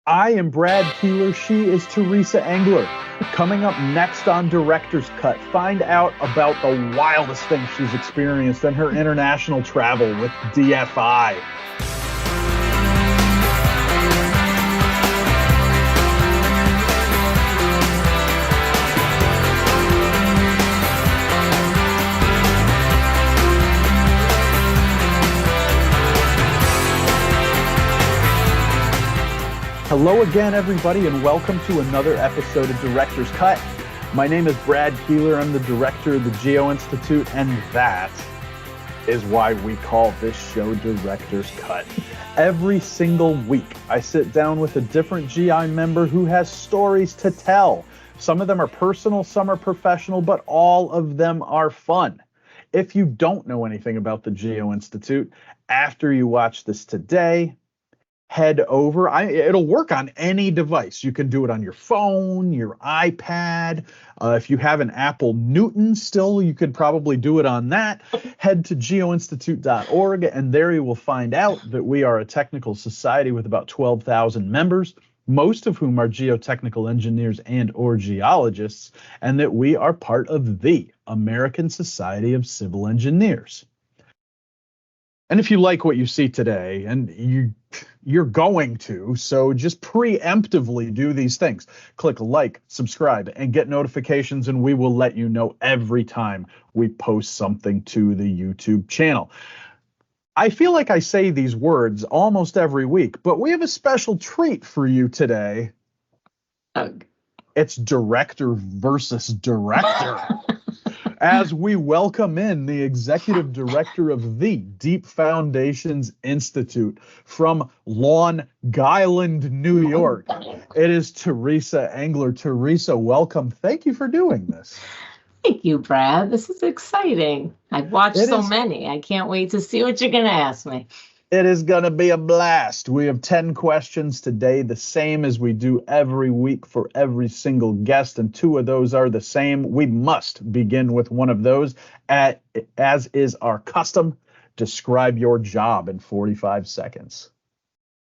I am Brad Keelor. She is Theresa Engler. Coming up next on Director's Cut, find out about the wildest things she's experienced in her international travel with DFI. Hello again, everybody, and welcome to another episode of Director's Cut. My name is Brad Keelor. I'm the director of the Geo-Institute, and that is why we call this show Director's Cut. Every single week, I sit down with a different GI member who has stories to tell. Some of them are personal, some are professional, but all of them are fun. If you don't know anything about the Geo-Institute, after you watch this today, head over. It'll work on any device. You can do it on your phone, your iPad. If you have an Apple Newton still, you could probably do it on that. Head to geoinstitute.org, and there you will find out that we are a technical society with about 12,000 members, most of whom are geotechnical engineers and or geologists, and that we are part of the American Society of Civil Engineers. And if you like what you see today, and you're going to, so just preemptively do these things. Click like, subscribe, and get notifications, and we will let you know every time we post something to the YouTube channel. I feel like I say these words almost every week, but we have a special treat for you today. It's director versus director. As we welcome in the executive director of the Deep Foundations Institute from Long Island, New York. It is Theresa Engler. Theresa, welcome. Thank you for doing this. Thank you, Brad. This is exciting. I've watched many. I can't wait to see what you're going to ask me. It is going to be a blast. We have 10 questions today, the same as we do every week for every single guest, and 2 of those are the same. We must begin with one of those, as is our custom. Describe your job in 45 seconds.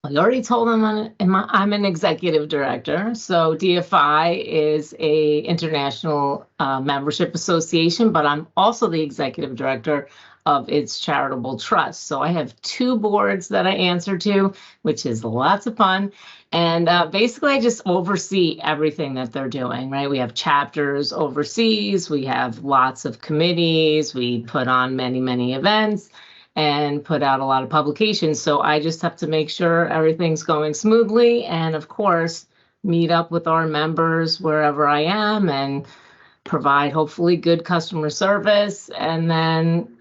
I already told them I'm an executive director. So DFI is a international membership association, but I'm also the executive director of its charitable trust. So I have 2 boards that I answer to, which is lots of fun. And basically, I just oversee everything that they're doing, right? We have chapters overseas. We have lots of committees. We put on many events and put out a lot of publications. So I just have to make sure everything's going smoothly. And of course, meet up with our members wherever I am and provide hopefully good customer service. And then,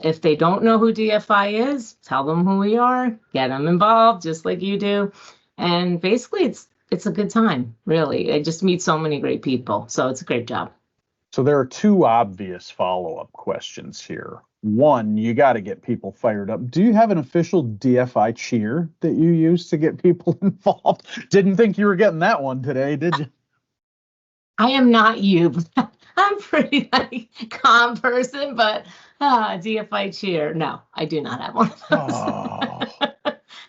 if they don't know who DFI is, tell them who we are, get them involved just like you do. And basically it's a good time, really. I just meet so many great people. So it's a great job. So there are 2 obvious follow-up questions here. One, you got to get people fired up. Do you have an official DFI cheer that you use to get people involved? Didn't think you were getting that one today, did you? I am not you, but I'm pretty calm person, but DFI cheer. No, I do not have one of those. Oh.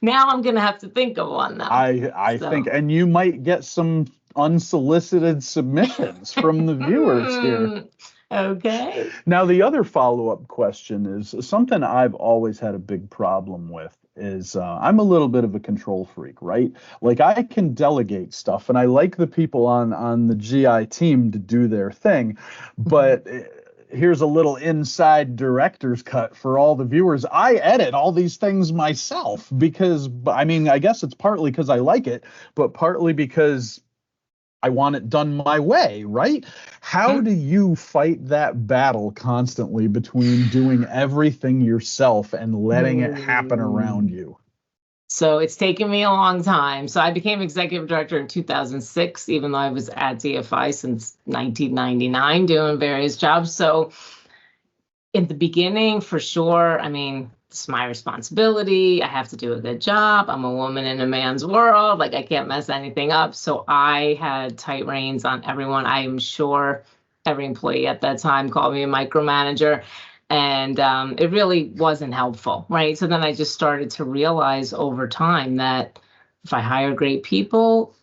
Now I'm going to have to think of one, though. I think, and you might get some unsolicited submissions from the viewers here. Okay. Now, the other follow-up question is something I've always had a big problem with. I'm a little bit of a control freak, right? Like, I can delegate stuff, and I like the people on the GI team to do their thing, but here's a little inside director's cut for all the viewers. I edit all these things myself because, I guess it's partly because I like it, but partly because I want it done my way, right? How do you fight that battle constantly between doing everything yourself and letting it happen around you? So it's taken me a long time. So I became executive director in 2006, even though I was at DFI since 1999 doing various jobs. So in the beginning, for sure, it's my responsibility. I have to do a good job. I'm a woman in a man's world. I can't mess anything up. So I had tight reins on everyone. I am sure every employee at that time called me a micromanager. And it really wasn't helpful, right? So then I just started to realize over time that if I hire great people,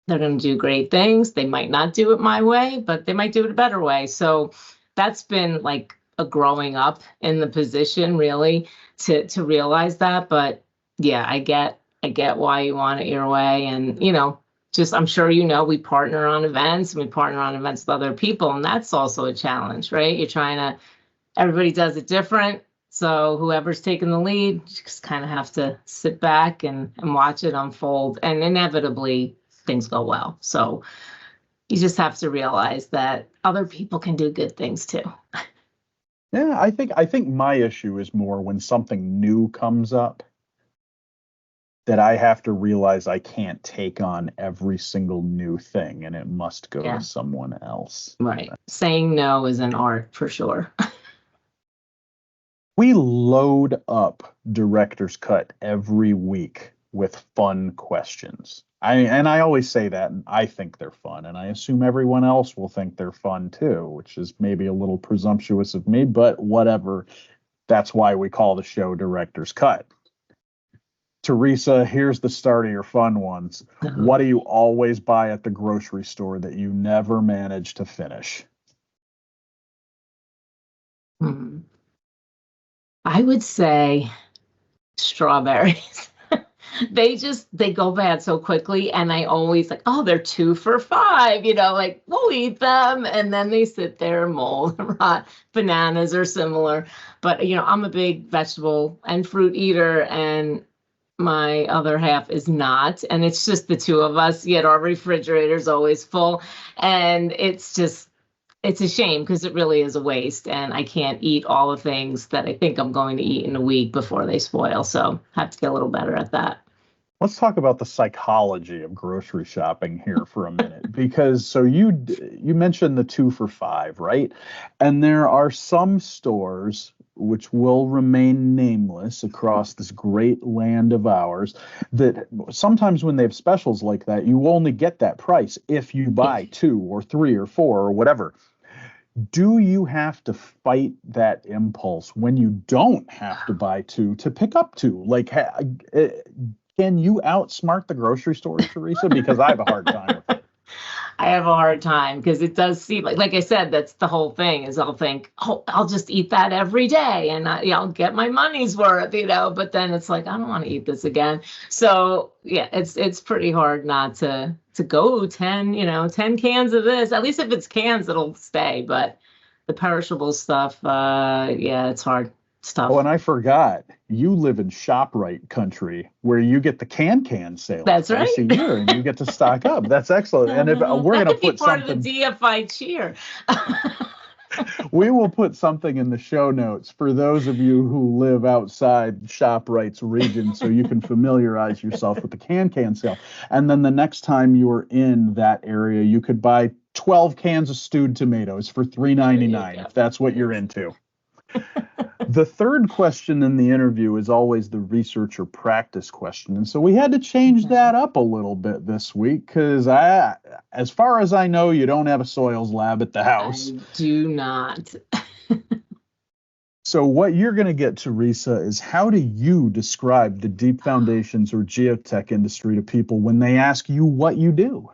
they're going to do great things. They might not do it my way, but they might do it a better way. So that's been like a growing up in the position, really, to realize that. But yeah, I get why you want it your way. And, just, I'm sure we partner on events, and we partner on events with other people. And that's also a challenge, right? Everybody does it different. So whoever's taking the lead, you just kind of have to sit back and watch it unfold. And inevitably, things go well. So you just have to realize that other people can do good things too. Yeah, I think my issue is more when something new comes up, that I have to realize I can't take on every single new thing, and it must go to someone else. Right. Saying no is an art for sure. We load up Director's Cut every week with fun questions. I always say that, and I think they're fun, and I assume everyone else will think they're fun too, which is maybe a little presumptuous of me, but whatever. That's why we call the show Director's Cut. Theresa, here's the start of your fun ones. What do you always buy at the grocery store that you never manage to finish? I would say strawberries. They go bad so quickly, and I always like, oh, they're 2 for $5, like we'll eat them, and then they sit there and mold and rot. Bananas are similar, but I'm a big vegetable and fruit eater, and my other half is not, and it's just the two of us, yet our refrigerator's always full, and it's a shame because it really is a waste, and I can't eat all the things that I think I'm going to eat in a week before they spoil, so I have to get a little better at that. Let's talk about the psychology of grocery shopping here for a minute, because so you mentioned the 2 for $5, right? And there are some stores which will remain nameless across this great land of ours that sometimes when they have specials like that, you only get that price if you buy 2 or 3 or 4 or whatever. Do you have to fight that impulse when you don't have to buy 2 to pick up 2? Like, can you outsmart the grocery store, Theresa? Because I have a hard time with it. I have a hard time because it does seem like I said, that's the whole thing is I'll think, oh, I'll just eat that every day and I'll get my money's worth, but then it's like, I don't want to eat this again. So yeah, it's pretty hard not to go 10 cans of this. At least if it's cans, it'll stay. But the perishable stuff, it's hard stuff. Oh, and I forgot, you live in ShopRite country where you get the can sale. That's right. Twice a year, and you get to stock up. That's excellent. And if we're going to put part something, of the DFI cheer. We will put something in the show notes for those of you who live outside ShopRite's region, so you can familiarize yourself with the can sale. And then the next time you're in that area, you could buy 12 cans of stewed tomatoes for $3.99 if that's what you're into. The third question in the interview is always the research or practice question. And so we had to change that up a little bit this week because as far as I know, you don't have a soils lab at the house. I do not. So what you're going to get, Theresa, is how do you describe the deep foundations or geotech industry to people when they ask you what you do?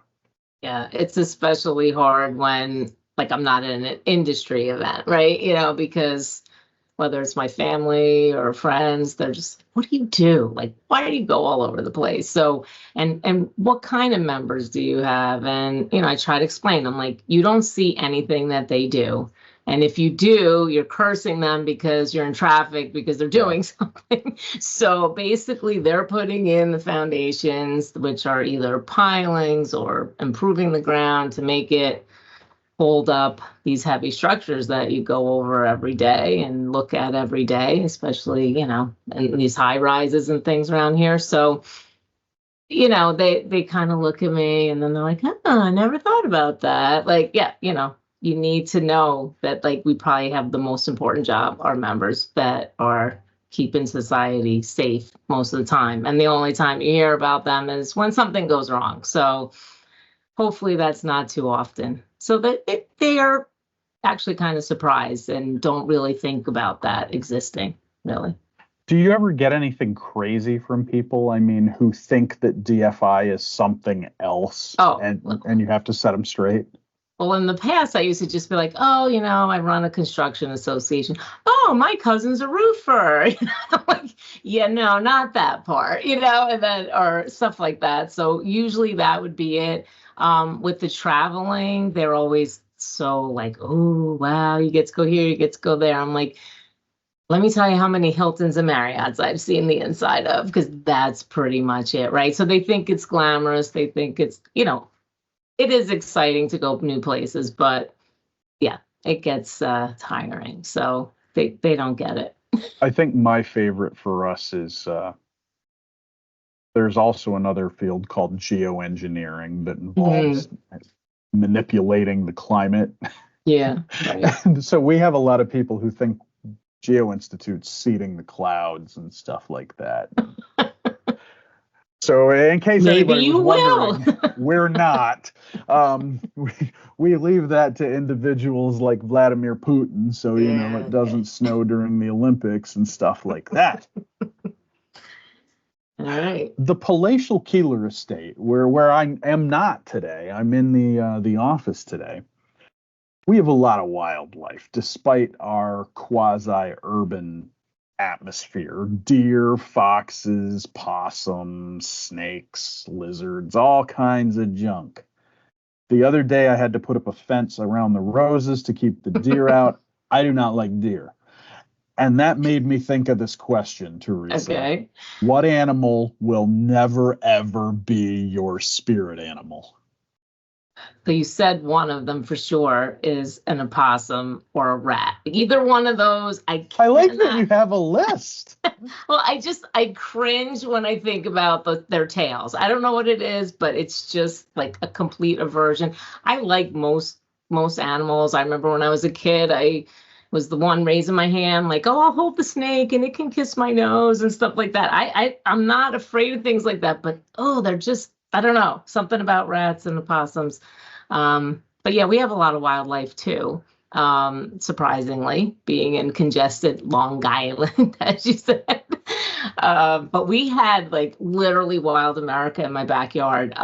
Yeah, it's especially hard when I'm not in an industry event, right? Because whether it's my family or friends, they're just, what do you do? Why do you go all over the place? So, and what kind of members do you have? And, I try to explain, I'm like, you don't see anything that they do. And if you do, you're cursing them because you're in traffic because they're doing something. So basically they're putting in the foundations, which are either pilings or improving the ground to make it hold up these heavy structures that you go over every day and look at every day, especially, in these high rises and things around here. So, they kind of look at me and then they're like, I never thought about that. You need to know that we probably have the most important job, our members that are keeping society safe most of the time. And the only time you hear about them is when something goes wrong. So hopefully that's not too often. So that they are actually kind of surprised and don't really think about that existing, really. Do you ever get anything crazy from people? I mean, who think that DFI is something else, and you have to set them straight? Well, in the past, I used to just be like, oh, I run a construction association. Oh, my cousin's a roofer. Like, yeah, no, not that part, and then, or stuff like that. So usually that would be it. With the traveling, they're always so like, oh, wow, you get to go here, you get to go there. I'm like, let me tell you how many Hiltons and Marriotts I've seen the inside of, because that's pretty much it, right? So they think it's glamorous. They think it's, it is exciting to go new places, but yeah, it gets tiring. So they don't get it. I think my favorite for us is there's also another field called geoengineering that involves manipulating the climate. Yeah. Right. And so we have a lot of people who think Geo-Institute's seeding the clouds and stuff like that. So in case anybody was wondering, we're not. We leave that to individuals like Vladimir Putin, so it doesn't snow during the Olympics and stuff like that. All right. The palatial Keelor estate, where I am not today, I'm in the office today. We have a lot of wildlife, despite our quasi-urban atmosphere. Deer, foxes, possums, snakes, lizards, all kinds of junk. The other day I had to put up a fence around the roses to keep the deer out. I do not like deer. And that made me think of this question, Theresa. Okay. What animal will never, ever be your spirit animal? So you said one of them for sure is an opossum or a rat. Either one of those, I like that you have a list. Well, I cringe when I think about their tails. I don't know what it is, but it's just like a complete aversion. I like most animals. I remember when I was a kid, I was the one raising my hand, like, oh, I'll hold the snake and it can kiss my nose and stuff like that. I'm not afraid of things like that, but they're just, I don't know, something about rats and opossums. But yeah, we have a lot of wildlife too. Surprisingly, being in congested Long Island, as you said. But we had like literally wild America in my backyard.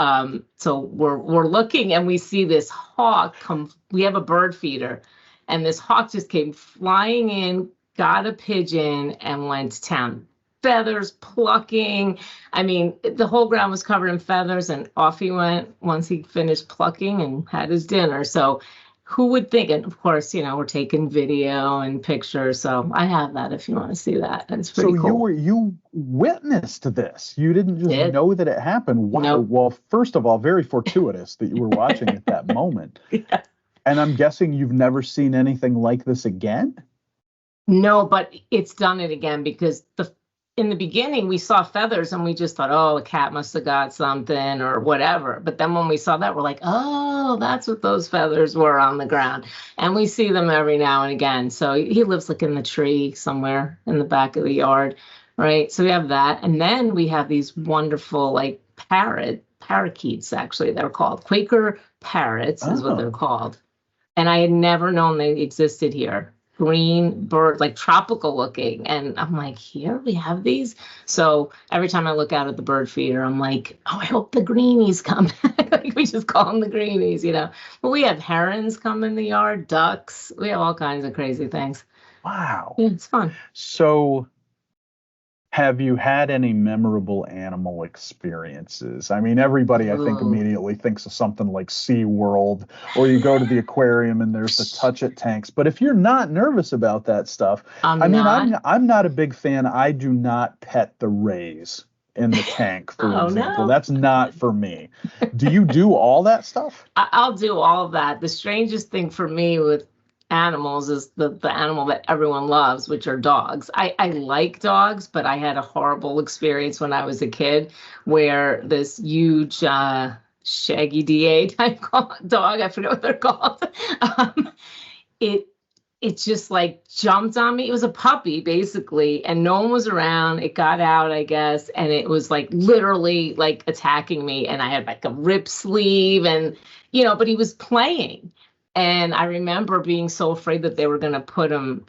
So we're looking and we see this hawk come. We have a bird feeder, and this hawk just came flying in, got a pigeon, and went to town. Feathers plucking. I mean, the whole ground was covered in feathers, and off he went once he finished plucking and had his dinner. So who would think? And of course, we're taking video and pictures. So I have that if you want to see that. It's pretty cool. You witnessed this. You didn't just know that it happened. Wow. Nope. Well, first of all, very fortuitous that you were watching at that moment. Yeah. And I'm guessing you've never seen anything like this again? No, but it's done it again because in the beginning, we saw feathers and we just thought, oh, a cat must have got something or whatever. But then when we saw that, we're like, oh, that's what those feathers were on the ground. And we see them every now and again. So he lives like in the tree somewhere in the back of the yard, right? So we have that. And then we have these wonderful like parakeets, actually, they're called. Quaker parrots is what they're called. And I had never known they existed here. Green bird, like tropical looking. And I'm like, here we have these. So every time I look out at the bird feeder, I'm like, oh, I hope the greenies come back. Like we just call them the greenies, But we have herons come in the yard, ducks. We have all kinds of crazy things. Wow. Yeah, it's fun. So have you had any memorable animal experiences? I mean, everybody, I think, immediately thinks of something like SeaWorld, or you go to the aquarium and there's the touch-it tanks. But if you're not nervous about that stuff, I'm not a big fan. I do not pet the rays in the tank, for example. No. That's not for me. Do you do all that stuff? I'll do all of that. The strangest thing for me with animals is the animal that everyone loves, which are dogs. I like dogs, but I had a horrible experience when I was a kid where this huge shaggy DA type dog, I forget what they're called, it just like jumped on me. It was a puppy basically, and no one was around. It got out, I guess, and it was like literally like attacking me, and I had like a rip sleeve and but he was playing. And I remember being so afraid that they were going to put him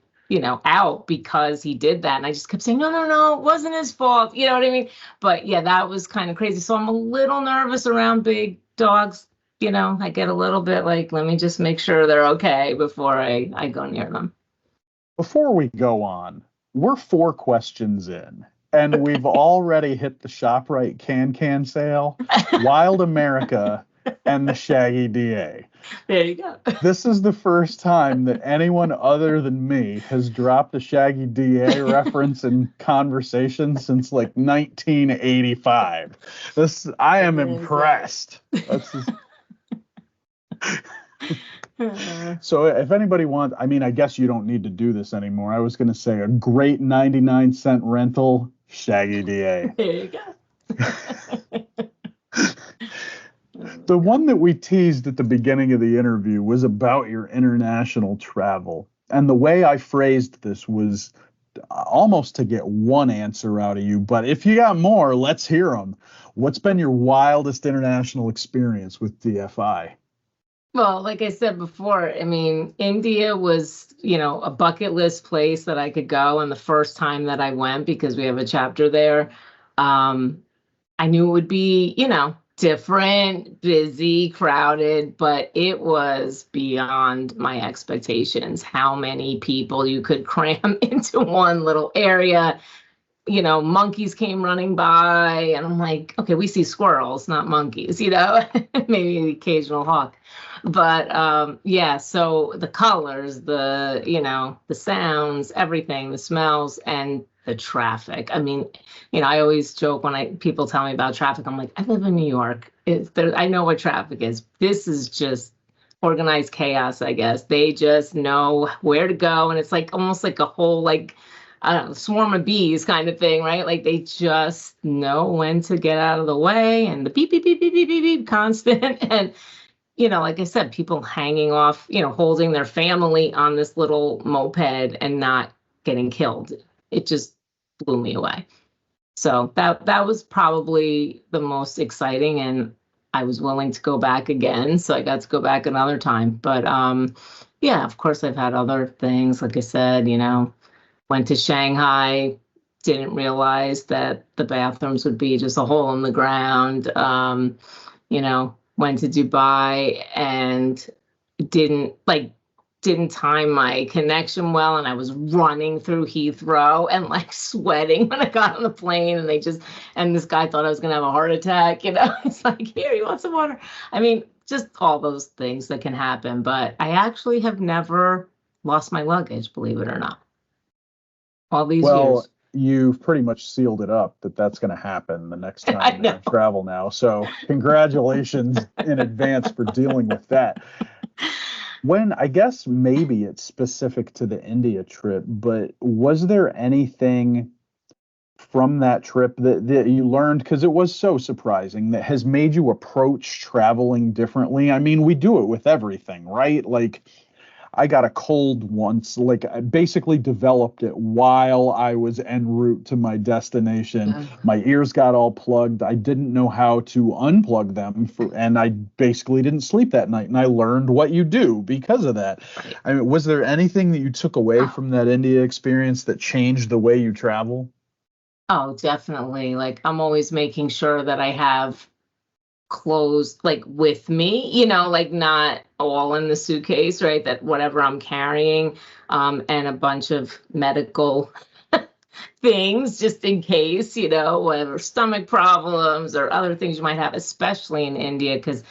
out because he did that. And I just kept saying, no, it wasn't his fault. You know what I mean? But yeah, that was kind of crazy. So I'm a little nervous around big dogs. I get a little bit like, let me just make sure they're okay before I go near them. Before we go on, we're 4 questions in, and we've already hit the ShopRite can sale, Wild America, and the Shaggy DA. There you go. This is the first time that anyone other than me has dropped a Shaggy DA reference in conversation since like 1985. I am impressed. So if anybody wants, I guess you don't need to do this anymore. I was going to say a great 99-cent rental, Shaggy DA. There you go. The one that we teased at the beginning of the interview was about your international travel. And the way I phrased this was almost to get one answer out of you. But if you got more, let's hear them. What's been your wildest international experience with DFI? Well, like I said before, India was, a bucket list place that I could go. And the first time that I went, because we have a chapter there, I knew it would be, different, busy, crowded, but it was beyond my expectations how many people you could cram into one little area. Monkeys came running by, and I'm like, okay, we see squirrels, not monkeys, maybe the occasional hawk. But yeah, so the colors, the sounds, everything, the smells, and the traffic. I always joke when people tell me about traffic, I'm like, I live in New York. I know what traffic is. This is just organized chaos, I guess. They just know where to go, and it's like almost like a whole I don't know, swarm of bees kind of thing, right? Like they just know when to get out of the way, and the beep, beep, beep, beep, beep, beep, beep, constant. And, like I said, people hanging off, holding their family on this little moped and not getting killed. It just blew me away. So that was probably the most exciting, and I was willing to go back again. So I got to go back another time. But yeah, of course, I've had other things. Like I said, went to Shanghai, didn't realize that the bathrooms would be just a hole in the ground. Went to Dubai and didn't time my connection well, and I was running through Heathrow and sweating when I got on the plane, and this guy thought I was gonna have a heart attack. It's like, here, you want some water? Just all those things that can happen. But I actually have never lost my luggage, believe it or not. All these years. You've pretty much sealed it up that's going to happen the next time you travel now. So congratulations in advance for dealing with that. I guess maybe it's specific to the India trip, but was there anything from that trip that you learned, because it was so surprising, that has made you approach traveling differently? We do it with everything, right? I got a cold once, I basically developed it while I was en route to my destination. Yeah. My ears got all plugged. I didn't know how to unplug them, and I basically didn't sleep that night. And I learned what you do because of that. Was there anything that you took away from that India experience that changed the way you travel? Oh, definitely. I'm always making sure that I have clothes with me, not all in the suitcase, right? That whatever I'm carrying, and a bunch of medical things just in case, whatever stomach problems or other things you might have, especially in India, because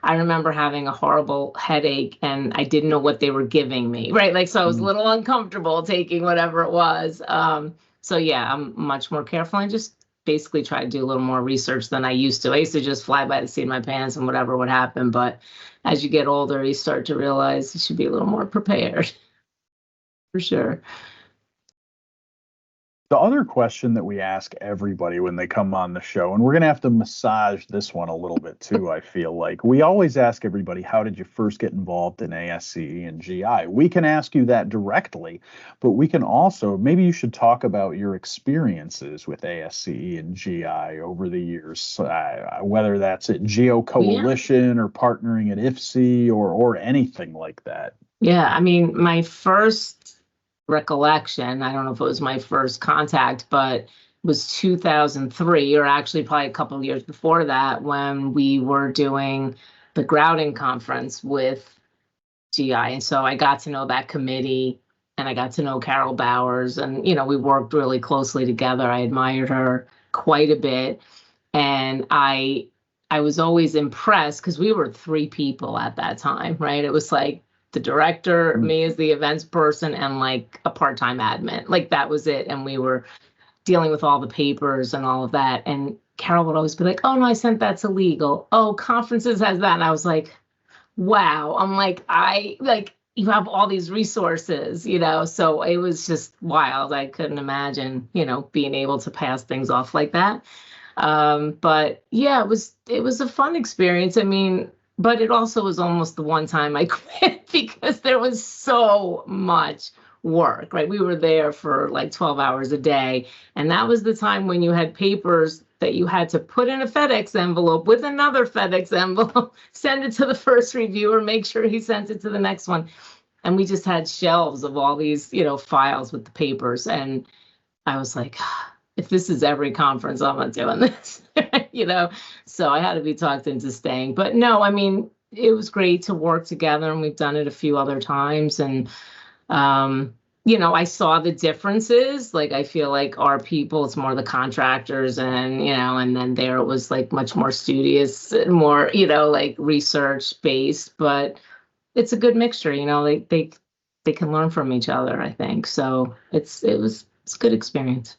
I remember having a horrible headache and I didn't know what they were giving me, right? So I was a little uncomfortable taking whatever it was. So yeah, I'm much more careful and just basically try to do a little more research than I used to. I used to just fly by the seat of my pants and whatever would happen. But as you get older, you start to realize you should be a little more prepared. For sure. The other question that we ask everybody when they come on the show, and we're going to have to massage this one a little bit too, I feel like. We always ask everybody, how did you first get involved in ASCE and GI? We can ask you that directly, but we can also, maybe you should talk about your experiences with ASCE and GI over the years, whether that's at Geo Coalition or partnering at IFSE or anything like that. Yeah, my first recollection, I don't know if it was my first contact, but it was 2003, or actually probably a couple of years before that, when we were doing the grouting conference with GI. And so I got to know that committee, and I got to know Carol Bowers, and, you know, we worked really closely together. I admired her quite a bit. And I was always impressed because we were 3 people at that time, right? It was like the director, me as the events person, and like a part-time admin. Like that was it. And we were dealing with all the papers and all of that. And Carol would always be like, oh no, I sent that to legal. Oh, conferences has that. And I was like, wow. I'm like, you have all these resources, you know? So it was just wild. I couldn't imagine, you know, being able to pass things off like that. But yeah, it was a fun experience. I mean, but it also was almost the one time I quit because there was so much work, right? We were there for like 12 hours a day. And that was the time when you had papers that you had to put in a FedEx envelope with another FedEx envelope, send it to the first reviewer, make sure he sends it to the next one. And we just had shelves of all these, you know, files with the papers. And I was like, if this is every conference, I'm not doing this, you know? So I had to be talked into staying. But no, I mean, it was great to work together, and we've done it a few other times. And, you know, I saw the differences. Like, I feel like our people, it's more the contractors, and, you know, and then there it was like much more studious, more, you know, like research based, but it's a good mixture, you know, like they can learn from each other, I think. So it's a good experience.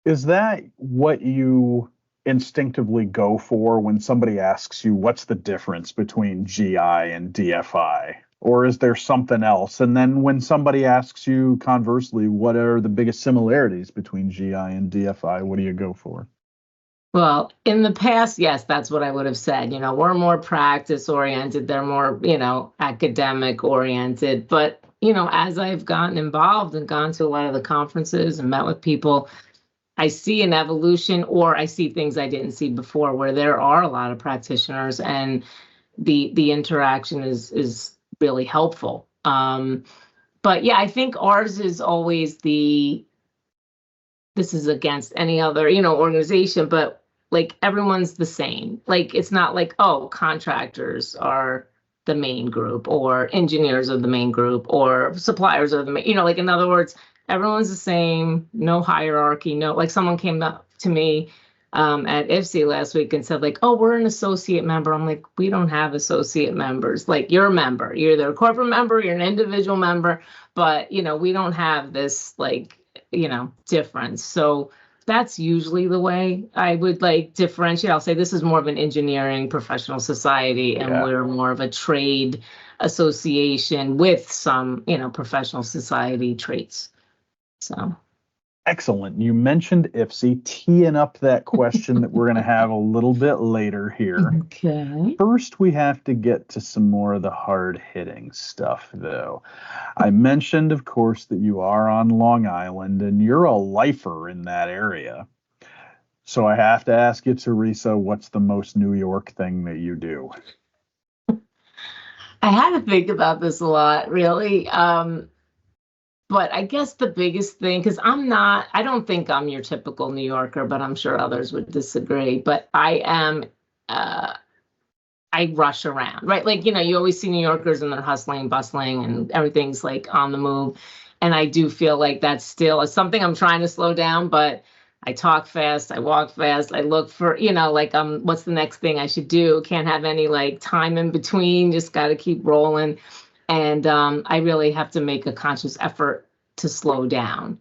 Is that what you instinctively go for when somebody asks you what's the difference between GI and DFI? Or is there something else? And then when somebody asks you conversely, what are the biggest similarities between GI and DFI, what do you go for? Well, in the past, yes, that's what I would have said. You know, we're more practice oriented. They're more, you know, academic oriented. But, you know, as I've gotten involved and gone to a lot of the conferences and met with people, I see an evolution, or I see things I didn't see before, where there are a lot of practitioners, and the interaction is really helpful. But yeah, I think ours is always this is against any other, you know, organization, but like everyone's the same. Like, it's not like, oh, contractors are the main group, or engineers are the main group, or suppliers are the main, you know, like, in other words, everyone's the same, no hierarchy, no, like someone came up to me at IFSE last week and said like, oh, we're an associate member. I'm like, we don't have associate members. Like, you're a member, you're either a corporate member, you're an individual member, but, you know, we don't have this, like, you know, difference. So that's usually the way I would like differentiate. I'll say this is more of an engineering professional society, and we're more of a trade association with some, you know, professional society traits. So excellent. You mentioned IFSE, teeing up that question that we're going to have a little bit later here. Okay. First, we have to get to some more of the hard-hitting stuff, though. I mentioned, of course, that you are on Long Island, and you're a lifer in that area. So I have to ask you, Theresa, what's the most New York thing that you do? I had to think about this a lot, really. But I guess the biggest thing, because I don't think I'm your typical New Yorker, but I'm sure others would disagree. But I am, I rush around, right? Like, you know, you always see New Yorkers and they're hustling, bustling, and everything's like on the move. And I do feel like that's still something I'm trying to slow down, but I talk fast, I walk fast, I look for, you know, like, what's the next thing I should do? Can't have any like time in between, just got to keep rolling. And I really have to make a conscious effort to slow down.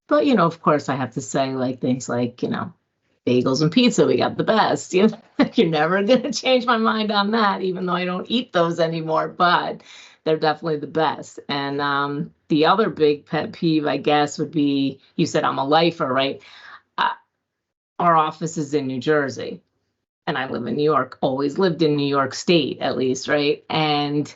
But, you know, of course, I have to say like things like, you know, bagels and pizza, we got the best. You know, you're never going to change my mind on that, even though I don't eat those anymore, but they're definitely the best. And the other big pet peeve, I guess, would be, you said I'm a lifer, right? Our office is in New Jersey, and I live in New York, always lived in New York State, at least, right? And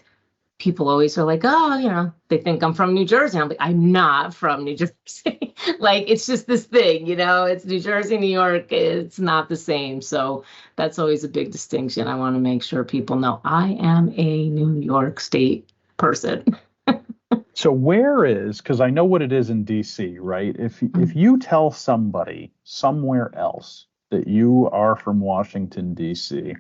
people always are like, oh, you know, they think I'm from New Jersey. I'm like, I'm not from New Jersey. Like, it's just this thing, you know, it's New Jersey, New York, it's not the same. So that's always a big distinction. I want to make sure people know I am a New York State person. So where is, because I know what it is in DC, right? If you tell somebody somewhere else that you are from Washington, DC,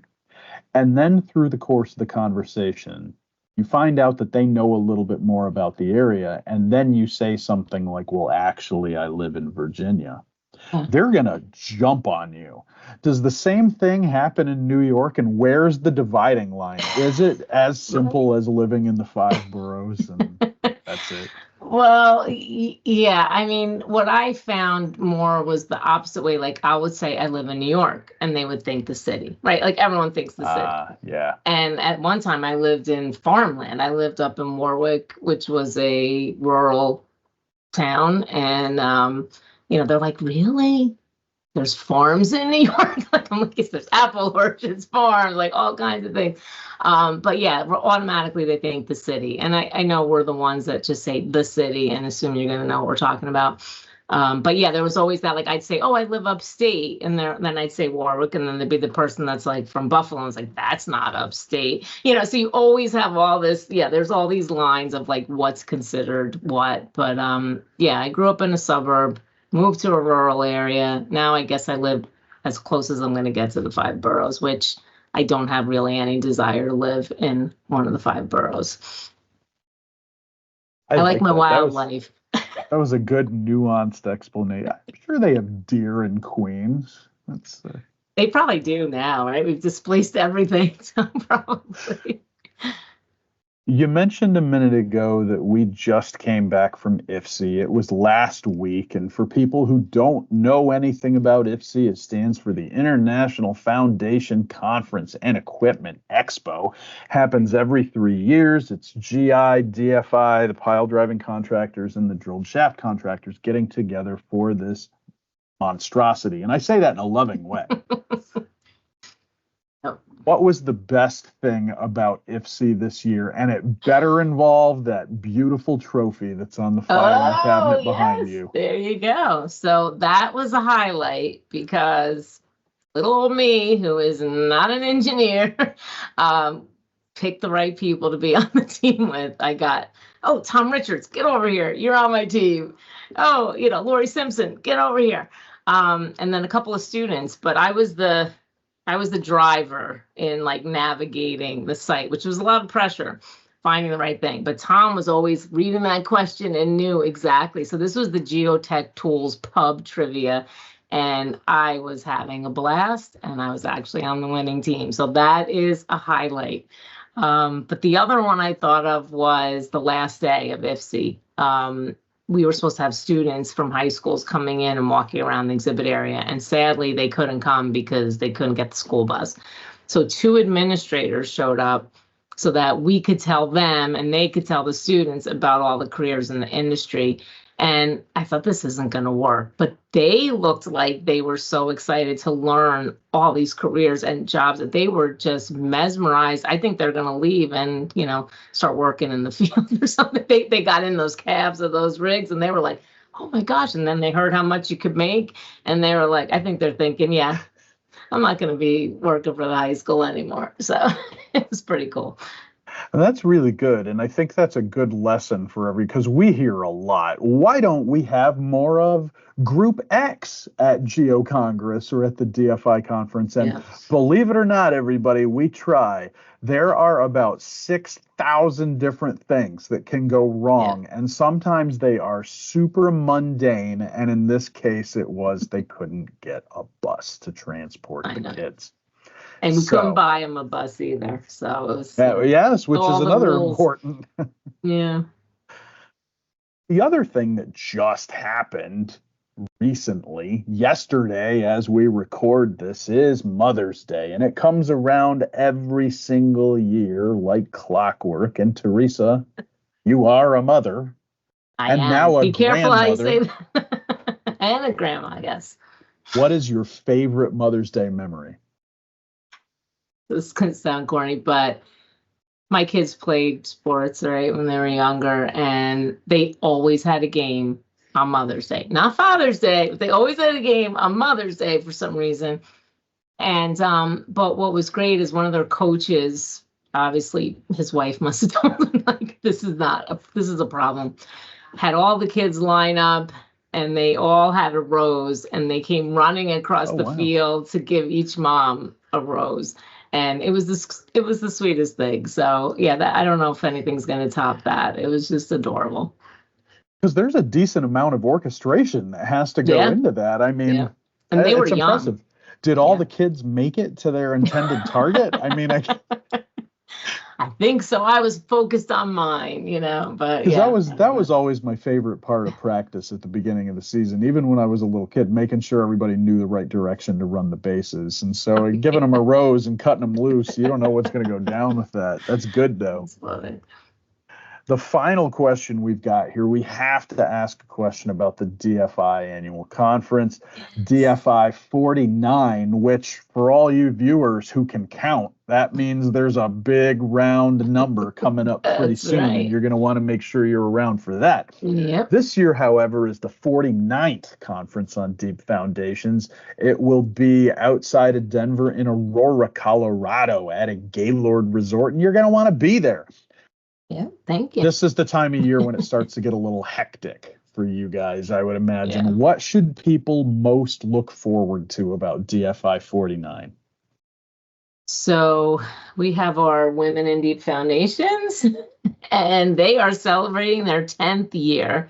and then through the course of the conversation, you find out that they know a little bit more about the area, and then you say something like, well, actually, I live in Virginia, they're going to jump on you. Does the same thing happen in New York? And where's the dividing line? Is it as simple as living in the five boroughs and that's it? Well, yeah. I mean, what I found more was the opposite way. Like, I would say I live in New York, and they would think the city, right? Like, everyone thinks the city. Yeah. And at one time, I lived in farmland. I lived up in Warwick, which was a rural town. And, they're like, really? There's farms in New York? Like, I'm like, there's apple orchards, farms, like all kinds of things. But yeah, automatically they think the city. And I know we're the ones that just say the city and assume you're going to know what we're talking about. But yeah, there was always that, like, I'd say, oh, I live upstate. And then I'd say Warwick. And then there'd be the person that's like from Buffalo. And it's like, that's not upstate. So you always have all this. Yeah, there's all these lines of like what's considered what. But yeah, I grew up in a suburb, moved to a rural area. Now I guess I live as close as I'm going to get to the five boroughs, which I don't have really any desire to live in one of the five boroughs. I like my wildlife. That was a good nuanced explanation. I'm sure they have deer in Queens. They probably do now, right? We've displaced everything, so probably. You mentioned a minute ago that we just came back from IFSE. It was last week. And for people who don't know anything about IFSE, it stands for the International Foundation Conference and Equipment Expo. Happens every 3 years. It's GI, DFI, the pile driving contractors, and the drilled shaft contractors getting together for this monstrosity. And I say that in a loving way. What was the best thing about IFSE this year? And it better involve that beautiful trophy that's on the filing cabinet behind you. There you go. So that was a highlight because little old me, who is not an engineer, picked the right people to be on the team with. I got, Tom Richards, get over here. You're on my team. Lori Simpson, get over here. And then a couple of students, but I was the driver in like navigating the site, which was a lot of pressure, finding the right thing. But Tom was always reading that question and knew exactly. So this was the Geotech Tools pub trivia, and I was having a blast, and I was actually on the winning team. So that is a highlight. But the other one I thought of was the last day of IFSE. We were supposed to have students from high schools coming in and walking around the exhibit area. And sadly, they couldn't come because they couldn't get the school bus. So 2 administrators showed up so that we could tell them and they could tell the students about all the careers in the industry. And I thought, this isn't going to work. But they looked like they were so excited to learn all these careers and jobs that they were just mesmerized. I think they're going to leave and, start working in the field or something. They got in those cabs of those rigs and they were like, oh my gosh. And then they heard how much you could make. And they were like, I think they're thinking, yeah, I'm not going to be working for the high school anymore. So it was pretty cool. And that's really good. And I think that's a good lesson for because we hear a lot. Why don't we have more of Group X at Geo-Congress or at the DFI conference? And believe it or not, everybody, we try. There are about 6,000 different things that can go wrong. And sometimes they are super mundane. And in this case, it was they couldn't get a bus to transport the kids. And we couldn't buy them a bus either. So it was. Yes, which is another important. Yeah. The other thing that just happened recently, yesterday, as we record this, is Mother's Day. And it comes around every single year like clockwork. And Theresa, you are a mother. I am. Now Be careful how you say that. And a grandma, yes. What is your favorite Mother's Day memory? This is going to sound corny, but my kids played sports, right, when they were younger, and they always had a game on Mother's Day. Not Father's Day, but they always had a game on Mother's Day for some reason. And but what was great is one of their coaches obviously his wife must have told him, like, this is a problem. Had all the kids line up, and they all had a rose, and they came running across the field to give each mom a rose. And it was the sweetest thing. So yeah, I don't know if anything's going to top that. It was just adorable. Because there's a decent amount of orchestration that has to go into that. I mean, and they were young. Impressive. Did all the kids make it to their intended target? I mean, I think so. I was focused on mine, but yeah. That was always my favorite part of practice at the beginning of the season, even when I was a little kid, making sure everybody knew the right direction to run the bases. And so giving them a rose and cutting them loose, you don't know what's going to go down with that. That's good, though. Love it. The final question we've got here, we have to ask a question about the DFI annual conference, DFI 49, which for all you viewers who can count, that means there's a big round number coming up pretty soon. Right. And you're going to want to make sure you're around for that. Yep. This year, however, is the 49th conference on deep foundations. It will be outside of Denver in Aurora, Colorado at a Gaylord Resort, and you're going to want to be there. Yeah, thank you. This is the time of year when it starts to get a little hectic for you guys, I would imagine. Yeah. What should people most look forward to about DFI 49? So we have our Women in Deep Foundations, and they are celebrating their 10th year.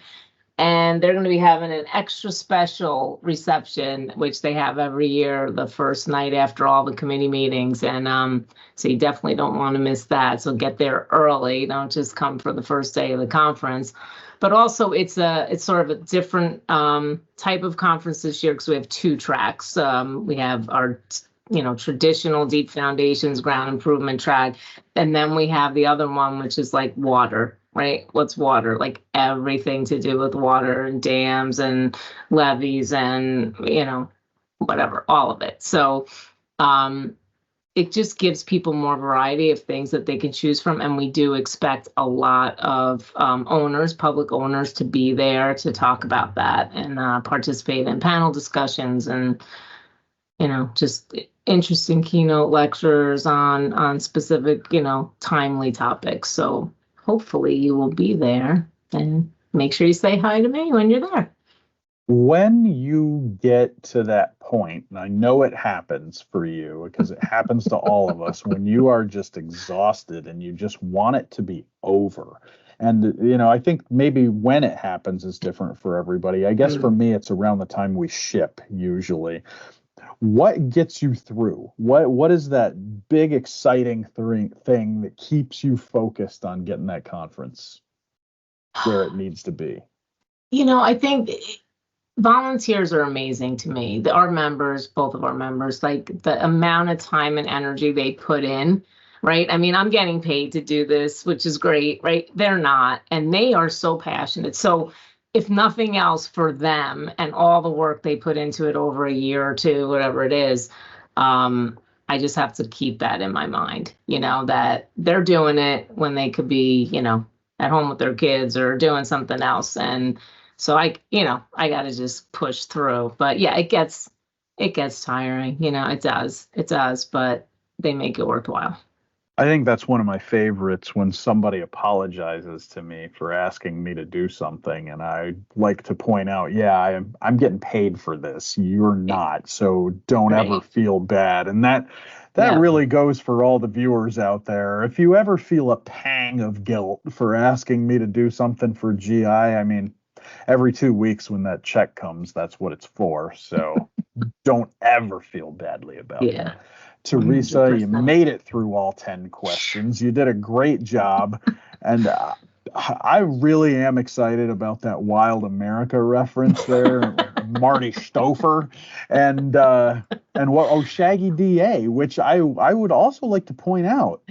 And they're going to be having an extra special reception, which they have every year, the first night after all the committee meetings. And so you definitely don't want to miss that. So get there early. Don't just come for the first day of the conference. But also it's sort of a different type of conference this year because we have two tracks. We have our traditional deep foundations ground improvement track. And then we have the other one, which is like water. Right? What's water? Like everything to do with water and dams and levees and, whatever, all of it. So it just gives people more variety of things that they can choose from. And we do expect a lot of public owners to be there to talk about that and participate in panel discussions and, just interesting keynote lectures on specific, timely topics. So hopefully you will be there, and make sure you say hi to me when you're there. When you get to that point, and I know it happens for you because it happens to all of us, when you are just exhausted and you just want it to be over. And, I think maybe when it happens is different for everybody. I guess for me, it's around the time we ship usually. What gets you through? What is that big, exciting thing that keeps you focused on getting that conference where it needs to be? I think volunteers are amazing to me. Our members, both of our members, like the amount of time and energy they put in, right? I mean, I'm getting paid to do this, which is great, right? They're not, and they are so passionate. So if nothing else, for them and all the work they put into it over a year or two, whatever it is, I just have to keep that in my mind, that they're doing it when they could be, at home with their kids or doing something else. And so I got to just push through. But yeah, it gets tiring, it does, but they make it worthwhile. I think that's one of my favorites when somebody apologizes to me for asking me to do something. And I like to point out, yeah, I'm getting paid for this. You're not. So don't ever feel bad. And that really goes for all the viewers out there. If you ever feel a pang of guilt for asking me to do something for GI, I mean, every 2 weeks when that check comes, that's what it's for. So don't ever feel badly about it. Theresa, 100%. You made it through all 10 questions. You did a great job. And I really am excited about that Wild America reference there, Marty Stouffer, and Shaggy DA, which I would also like to point out.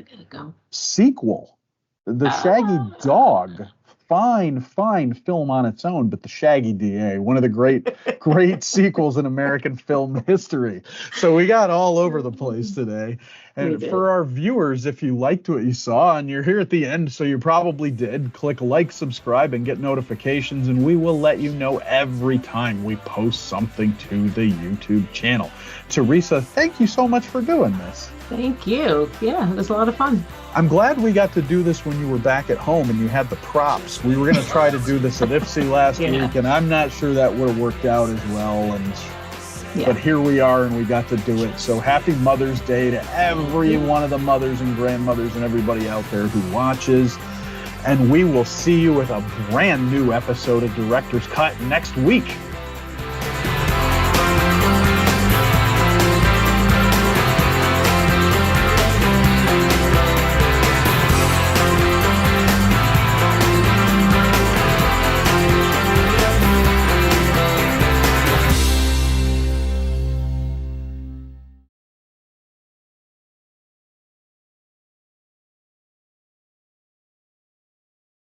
Sequel, the Shaggy Dog. Fine film on its own, but the Shaggy DA, one of the great sequels in American film history. So we got all over the place today. And did. for our viewers, if you liked what you saw and you're here at the end, so you probably did, click like, subscribe, and get notifications, and we will let you know every time we post something to the YouTube channel. Theresa, thank you so much for doing this. Thank you. Yeah, it was a lot of fun. I'm glad we got to do this when you were back at home and you had the props. We were going to try to do this at IFSE last week, and I'm not sure that would have worked out as well. But here we are, and we got to do it. So happy Mother's Day to every one of the mothers and grandmothers and everybody out there who watches. And we will see you with a brand new episode of Director's Cut next week.